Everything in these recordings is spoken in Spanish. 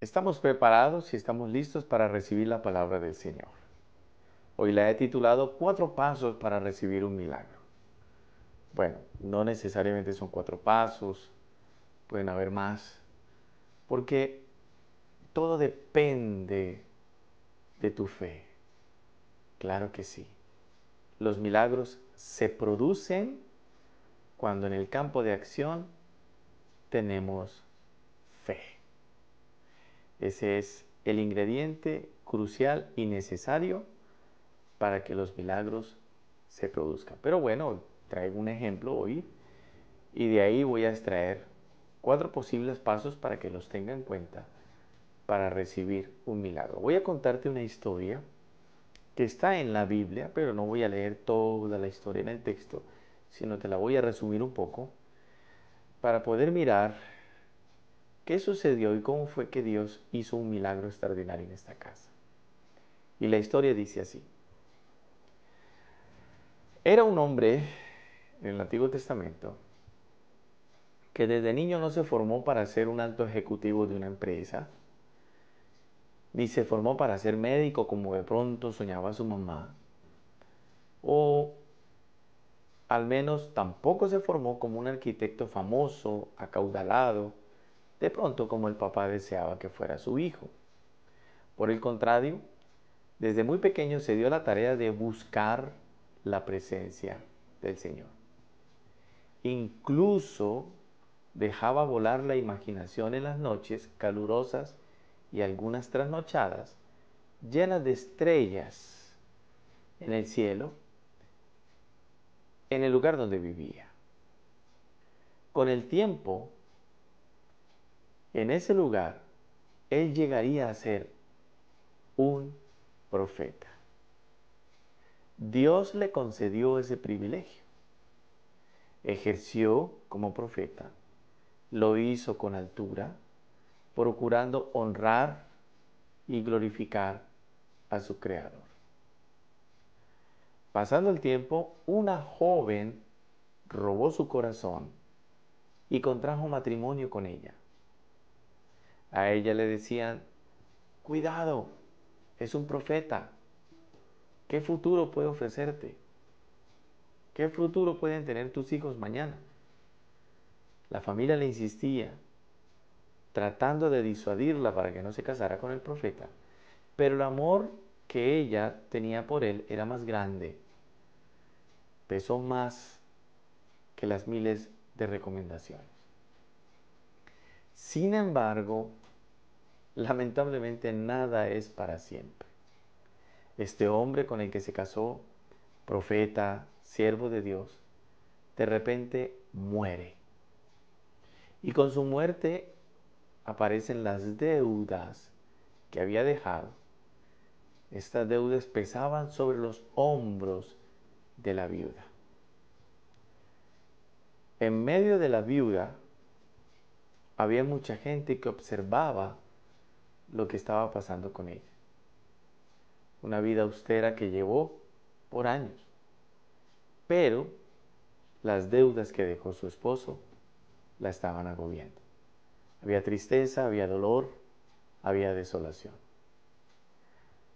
Estamos preparados y estamos listos para recibir la palabra del Señor. Hoy la he titulado 4 pasos para recibir un milagro. Bueno, no necesariamente son 4 pasos, pueden haber más, porque todo depende de tu fe. Claro que sí. Los milagros se producen cuando en el campo de acción tenemos fe. Ese es el ingrediente crucial y necesario para que los milagros se produzcan. Pero bueno, traigo un ejemplo hoy y de ahí voy a extraer 4 posibles pasos para que los tenga en cuenta para recibir un milagro. Voy a contarte una historia que está en la Biblia, pero no voy a leer toda la historia en el texto, sino te la voy a resumir un poco para poder mirar qué sucedió y cómo fue que Dios hizo un milagro extraordinario en esta casa. Y la historia dice así. Era un hombre en el Antiguo Testamento que desde niño no se formó para ser un alto ejecutivo de una empresa, ni se formó para ser médico como de pronto soñaba su mamá, o al menos tampoco se formó como un arquitecto famoso, acaudalado, de pronto como el papá deseaba que fuera su hijo. Por el contrario, desde muy pequeño se dio la tarea de buscar la presencia del Señor. Incluso dejaba volar la imaginación en las noches calurosas y algunas trasnochadas llenas de estrellas en el cielo, en el lugar donde vivía. Con el tiempo, en ese lugar, él llegaría a ser un profeta. Dios le concedió ese privilegio. Ejerció como profeta, lo hizo con altura, procurando honrar y glorificar a su Creador. Pasando el tiempo, una joven robó su corazón y contrajo matrimonio con ella. A ella le decían, cuidado, es un profeta. ¿Qué futuro puede ofrecerte? ¿Qué futuro pueden tener tus hijos mañana? La familia le insistía, tratando de disuadirla para que no se casara con el profeta, pero el amor que ella tenía por él era más grande, pesó más que las miles de recomendaciones. Sin embargo, lamentablemente nada es para siempre. Este hombre con el que se casó, profeta, siervo de Dios, de repente muere. Y con su muerte aparecen las deudas que había dejado. Estas deudas pesaban sobre los hombros de la viuda. En medio de la viuda había mucha gente que observaba lo que estaba pasando con ella. Una vida austera que llevó por años. Pero las deudas que dejó su esposo la estaban agobiando. Había tristeza, había dolor, había desolación.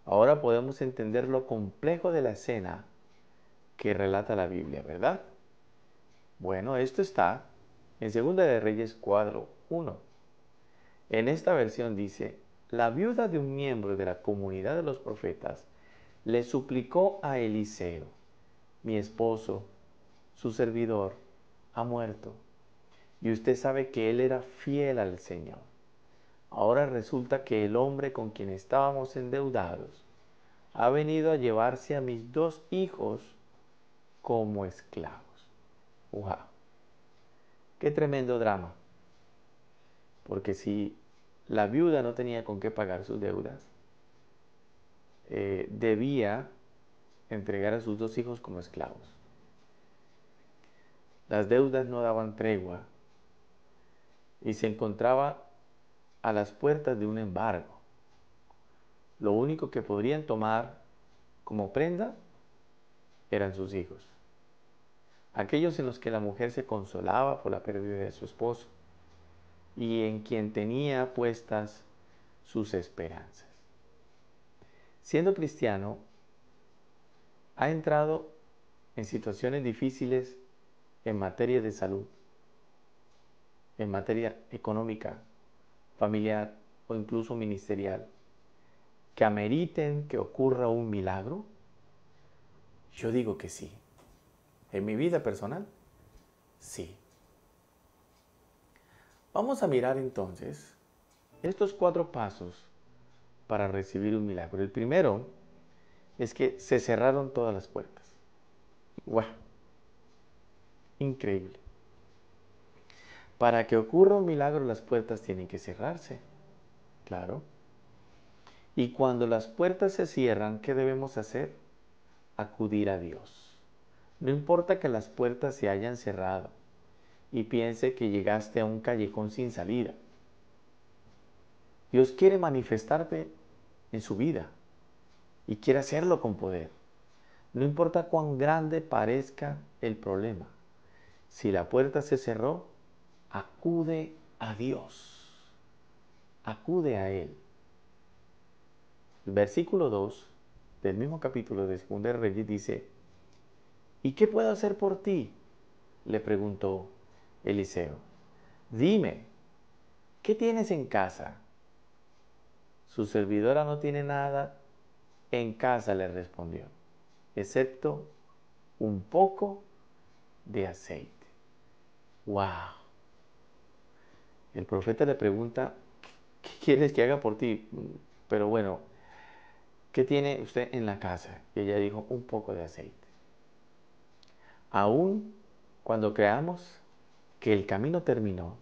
Ahora podemos entender lo complejo de la escena que relata la Biblia, ¿verdad? Bueno, esto está en 2 Reyes 4:1. En esta versión dice, la viuda de un miembro de la comunidad de los profetas le suplicó a Eliseo, mi esposo, su servidor, ha muerto, y usted sabe que él era fiel al Señor. Ahora resulta que el hombre con quien estábamos endeudados ha venido a llevarse a mis 2 hijos como esclavos. ¡Wow! ¡Qué tremendo drama! Porque si la viuda no tenía con qué pagar sus deudas, debía entregar a sus 2 hijos como esclavos. Las deudas no daban tregua y se encontraba a las puertas de un embargo. Lo único que podrían tomar como prenda eran sus hijos, aquellos en los que la mujer se consolaba por la pérdida de su esposo y en quien tenía puestas sus esperanzas. Siendo cristiano, ha entrado en situaciones difíciles en materia de salud, en materia económica, familiar o incluso ministerial, que ameriten que ocurra un milagro. Yo digo que sí. En mi vida personal, sí. Vamos a mirar entonces estos 4 pasos para recibir un milagro. El primero es que se cerraron todas las puertas. ¡Wow! Increíble. Para que ocurra un milagro, las puertas tienen que cerrarse. Claro. Y cuando las puertas se cierran, ¿qué debemos hacer? Acudir a Dios. No importa que las puertas se hayan cerrado y piense que llegaste a un callejón sin salida. Dios quiere manifestarte en su vida y quiere hacerlo con poder. No importa cuán grande parezca el problema. Si la puerta se cerró, acude a Dios. Acude a Él. El versículo 2 del mismo capítulo de 2 de Reyes dice: ¿y qué puedo hacer por ti?, le preguntó Eliseo. Dime, ¿qué tienes en casa? Su servidora no tiene nada en casa, le respondió, excepto un poco de aceite. ¡Wow! El profeta le pregunta: ¿qué quieres que haga por ti? Pero bueno, ¿qué tiene usted en la casa? Y ella dijo: un poco de aceite. Aún cuando creamos que el camino terminó,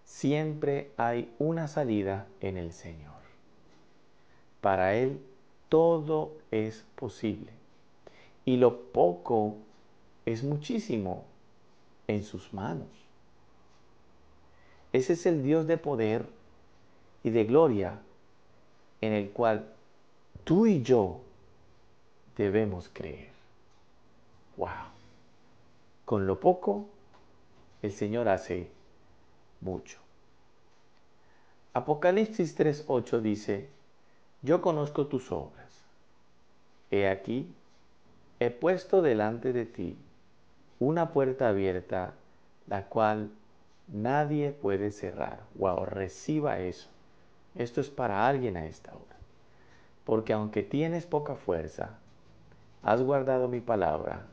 siempre hay una salida en el Señor. Para Él todo es posible. Y lo poco es muchísimo en sus manos. Ese es el Dios de poder y de gloria en el cual tú y yo debemos creer. ¡Wow! Con lo poco, el Señor hace mucho. Apocalipsis 3:8 dice: yo conozco tus obras. He aquí, he puesto delante de ti una puerta abierta, la cual nadie puede cerrar. ¡Wow! Reciba eso. Esto es para alguien a esta hora. Porque aunque tienes poca fuerza, has guardado mi palabra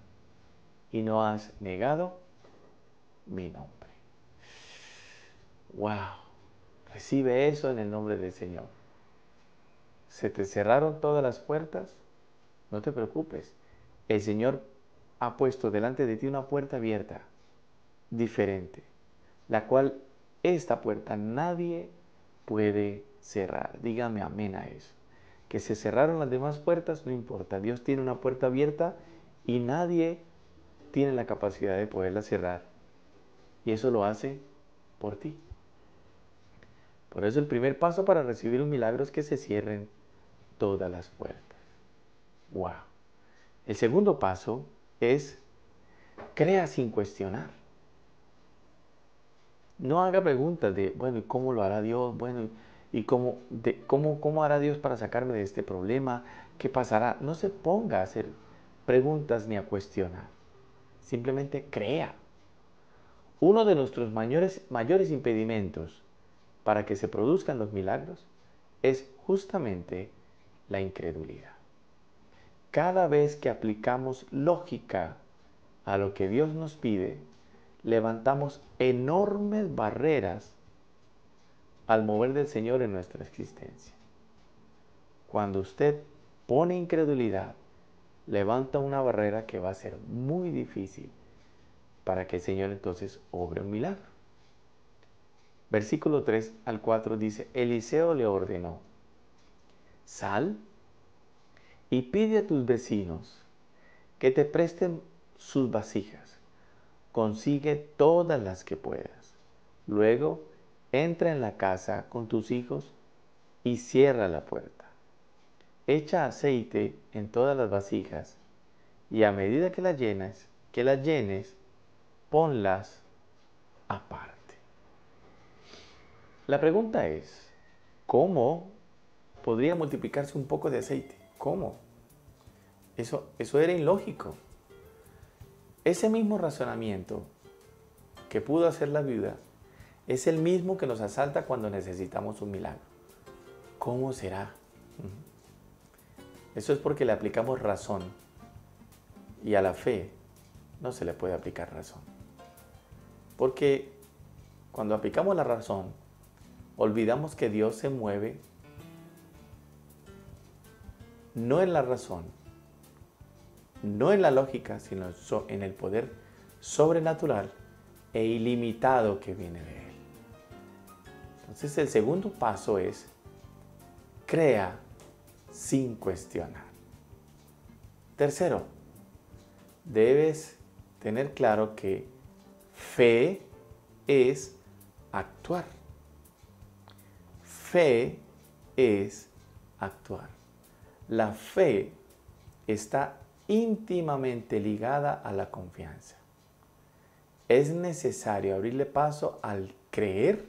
y no has negado mi nombre. ¡Wow! Recibe eso en el nombre del Señor. ¿Se te cerraron todas las puertas? No te preocupes. El Señor ha puesto delante de ti una puerta abierta, diferente, la cual esta puerta nadie puede cerrar. Dígame amén a eso. Que se cerraron las demás puertas, no importa. Dios tiene una puerta abierta y nadie tiene la capacidad de poderla cerrar. Y eso lo hace por ti. Por eso el primer paso para recibir un milagro es que se cierren todas las puertas. ¡Wow! El segundo paso es: crea sin cuestionar. No haga preguntas de, bueno, ¿y cómo lo hará Dios? Bueno, ¿y cómo hará Dios para sacarme de este problema? ¿Qué pasará? No se ponga a hacer preguntas ni a cuestionar. Simplemente crea. Uno de nuestros mayores impedimentos para que se produzcan los milagros es justamente la incredulidad. Cada vez que aplicamos lógica a lo que Dios nos pide, levantamos enormes barreras al mover del Señor en nuestra existencia. Cuando usted pone incredulidad, levanta una barrera que va a ser muy difícil para que el Señor entonces obre un milagro. Versículo 3 al 4 dice: Eliseo le ordenó: sal y pide a tus vecinos que te presten sus vasijas. Consigue todas las que puedas. Luego, entra en la casa con tus hijos y cierra la puerta. Echa aceite en todas las vasijas y a medida que las llenes, ponlas aparte. La pregunta es: ¿cómo podría multiplicarse un poco de aceite? ¿Cómo? Eso era ilógico. Ese mismo razonamiento que pudo hacer la viuda es el mismo que nos asalta cuando necesitamos un milagro. ¿Cómo será? Eso es porque le aplicamos razón y a la fe no se le puede aplicar razón. Porque cuando aplicamos la razón, olvidamos que Dios se mueve no en la razón, no en la lógica, sino en el poder sobrenatural e ilimitado que viene de Él. Entonces el segundo paso es: crea sin cuestionar. Tercero, debes tener claro que fe es actuar. Fe es actuar. La fe está íntimamente ligada a la confianza. Es necesario abrirle paso al creer,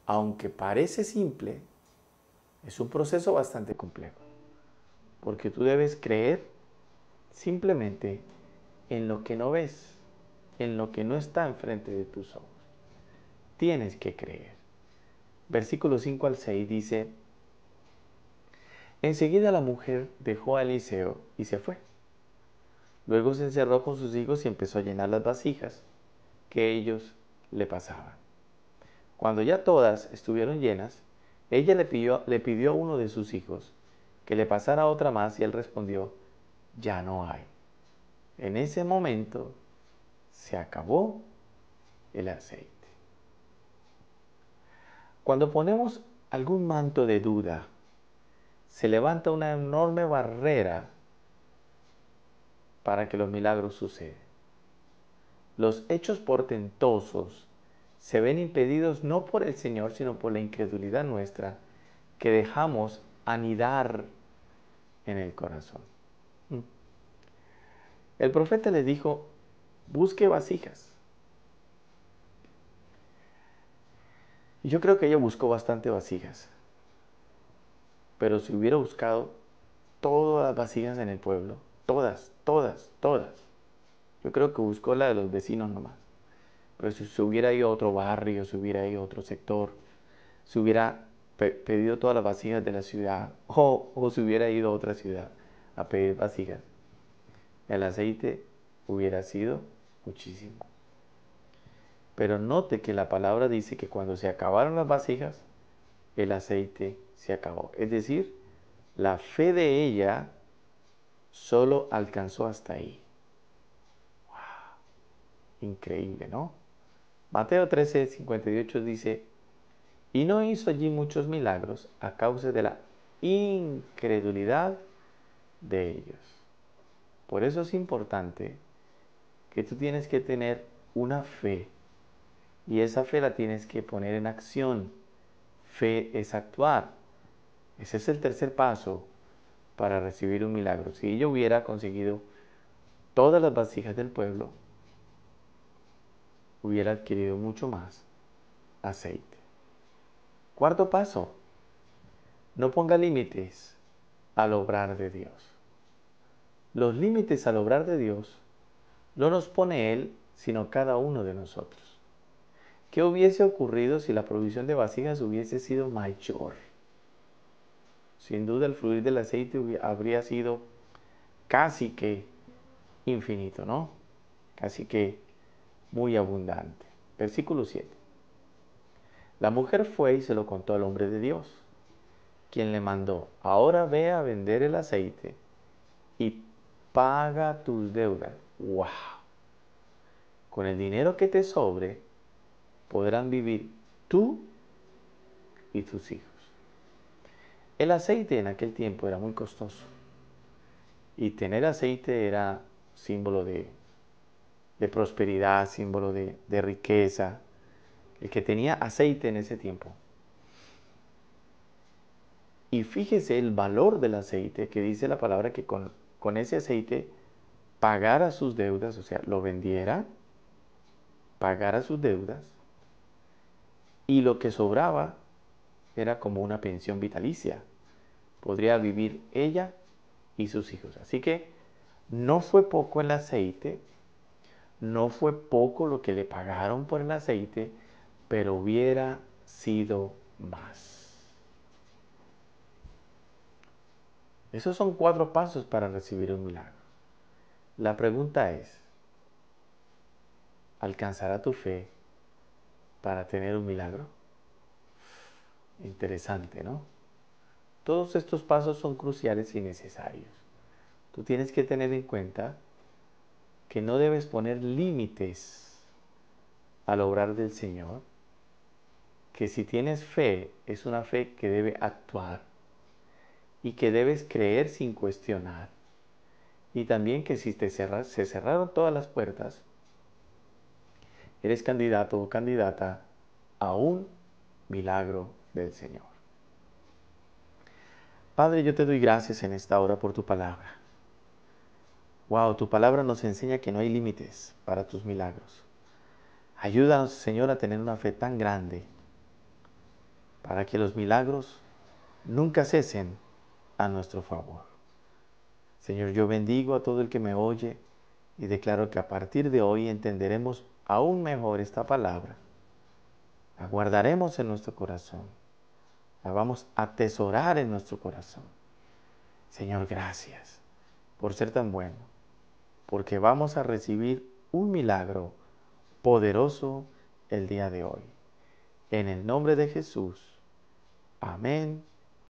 aunque parece simple, es un proceso bastante complejo, porque tú debes creer simplemente en lo que no ves, en lo que no está enfrente de tus ojos. Tienes que creer. Versículos 5 al 6 dice: enseguida la mujer dejó a Eliseo y se fue. Luego se encerró con sus hijos y empezó a llenar las vasijas que ellos le pasaban. Cuando ya todas estuvieron llenas, ella le pidió a uno de sus hijos que le pasara otra más y él respondió: ya no hay. En ese momento se acabó el aceite. Cuando ponemos algún manto de duda, se levanta una enorme barrera para que los milagros sucedan. Los hechos portentosos se ven impedidos no por el Señor, sino por la incredulidad nuestra que dejamos anidar en el corazón. El profeta le dijo: busque vasijas. Y yo creo que ella buscó bastante vasijas. Pero si hubiera buscado todas las vasijas en el pueblo, todas, yo creo que buscó la de los vecinos nomás. Pero si se hubiera ido a otro barrio, si hubiera ido a otro sector, si hubiera pedido todas las vasijas de la ciudad, o si hubiera ido a otra ciudad a pedir vasijas, el aceite hubiera sido muchísimo. Pero note que la palabra dice que cuando se acabaron las vasijas, el aceite se acabó. Es decir, la fe de ella solo alcanzó hasta ahí. ¡Wow! Increíble, ¿no? Mateo 13:58 dice: y no hizo allí muchos milagros a causa de la incredulidad de ellos. Por eso es importante que tú tienes que tener una fe, y esa fe la tienes que poner en acción. Fe es actuar. Ese es el tercer paso para recibir un milagro. Si ella hubiera conseguido todas las vasijas del pueblo, hubiera adquirido mucho más aceite. Cuarto paso: no ponga límites al obrar de Dios. Los límites al obrar de Dios no los pone Él, sino cada uno de nosotros. ¿Qué hubiese ocurrido si la provisión de vasijas hubiese sido mayor? Sin duda el fluir del aceite habría sido casi que infinito, ¿no? Casi que muy abundante. Versículo 7. La mujer fue y se lo contó al hombre de Dios, quien le mandó: ahora ve a vender el aceite y paga tus deudas. ¡Wow! Con el dinero que te sobre, podrán vivir tú y tus hijos. El aceite en aquel tiempo era muy costoso, y tener aceite era símbolo de prosperidad, símbolo de riqueza. El que tenía aceite en ese tiempo. Y fíjese el valor del aceite, que dice la palabra que con ese aceite pagara sus deudas, o sea, lo vendiera, pagara sus deudas, y lo que sobraba era como una pensión vitalicia. Podría vivir ella y sus hijos. Así que no fue poco el aceite, no fue poco lo que le pagaron por el aceite, pero hubiera sido más. Esos son 4 pasos para recibir un milagro. La pregunta es, ¿alcanzará tu fe para tener un milagro? Interesante, ¿no? Todos estos pasos son cruciales y necesarios. Tú tienes que tener en cuenta que no debes poner límites al obrar del Señor, que si tienes fe, es una fe que debe actuar y que debes creer sin cuestionar. Y también que si se cerraron todas las puertas, eres candidato o candidata a un milagro del Señor. Padre, yo te doy gracias en esta hora por tu palabra. Wow, tu palabra nos enseña que no hay límites para tus milagros. Ayúdanos, Señor, a tener una fe tan grande para que los milagros nunca cesen a nuestro favor. Señor, yo bendigo a todo el que me oye y declaro que a partir de hoy entenderemos aún mejor esta palabra. La guardaremos en nuestro corazón. La vamos a atesorar en nuestro corazón. Señor, gracias por ser tan bueno, porque vamos a recibir un milagro poderoso el día de hoy. En el nombre de Jesús. Amén